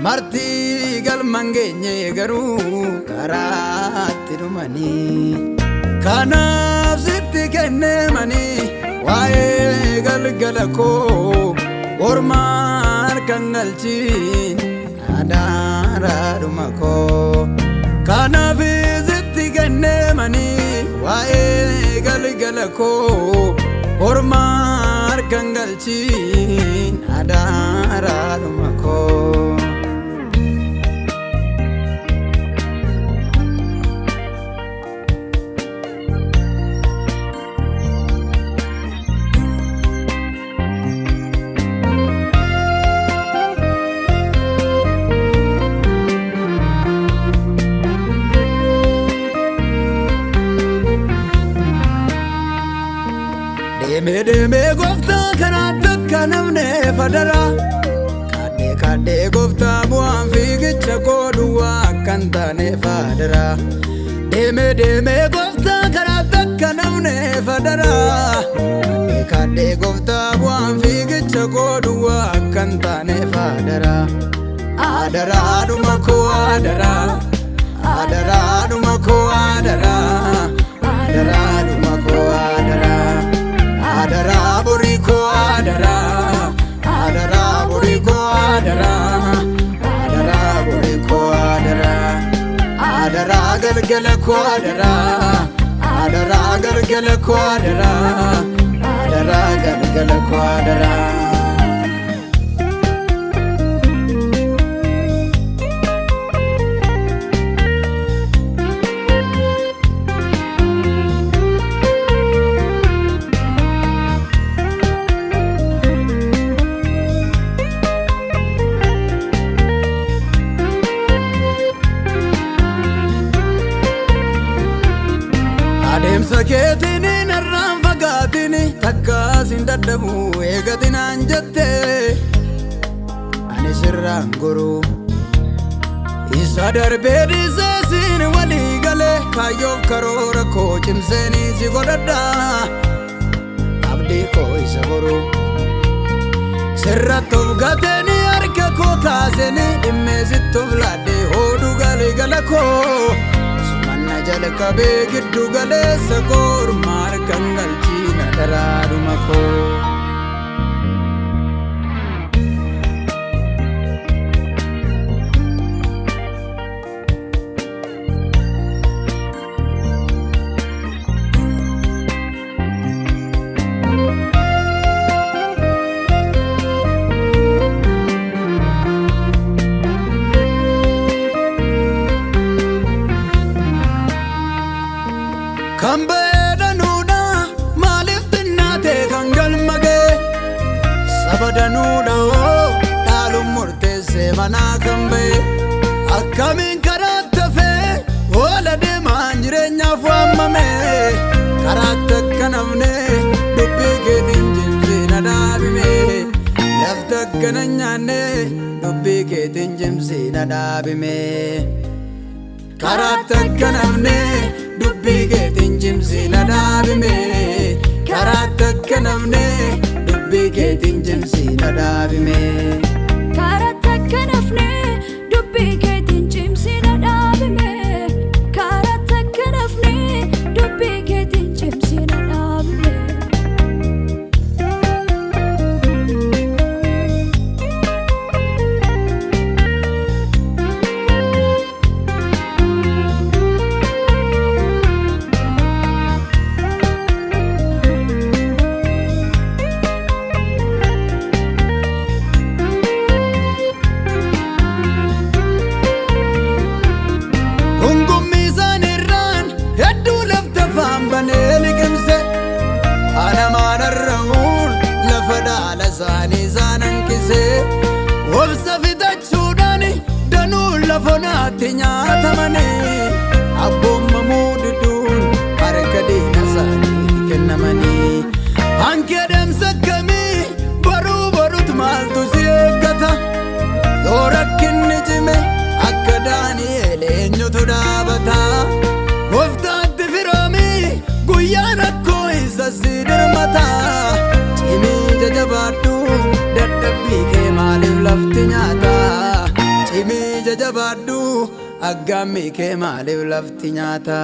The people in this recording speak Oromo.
marti gal mangenye garu karatti dumani kanaf sitti kenne mani wae gal galako orman kangalchin adara dumako kanaf sitti kenne mani wae gal galako orman kangalchin adara dumako Deme gofta karat kanamne fadara kade gofta buan figicha koduwa kantane fadara deme gofta karat kanamne fadara kade gofta buan figicha koduwa kantane fadara adara dumako adara adara dumako adara adara dumako adara adara boriko adara adara boriko adara adara boriko adara adara galgala ko adara adara galgala ko adara adara galgala ko adara Saketini narran fagatini takkasin daddabu eegatin anjatte ani sirraan goru isa darbee dhiisesin walii gale kaayyoof karoora koo cimseeni si godhadha abdii koo isa boru sirrattuuf gateeni harka koo kaaseni dhimmeesittuuf laadde hooduu galee gala koo jala kabe giddu galessa kor mar kangalchina daradumako Kambeda nuda malif tinnate kangal mage sabada nuda o dalum murte se mana kambe akamin karatta fe wala de manjirenya famame karatta kanamne dubbi ke dinjimse nadabime lafta kananyane dubbi ke dinjimse nadabime karatta kanamne dubbi ke dinjimse nadabime karatta kanamne dubbi ke dinjimse nadabime karatta kanafne dubbi ke dinjimse nadabime karatta kanafne dubbi ke dinjimse nadabime Zani zanan kise wabsa fitak sudani danu lafonati nyata mane abbomma mududun harakadina zani kennamani anke dem sakami baru barut maltu siegata dorakin nijime akkadani elenyotu dabata wafta tifirami guyana ko isa sidirmata chimi jajabatu dadhabbi ke malif lafti nyata jajabaadhu aggaammi kee maaliif lafti nyaata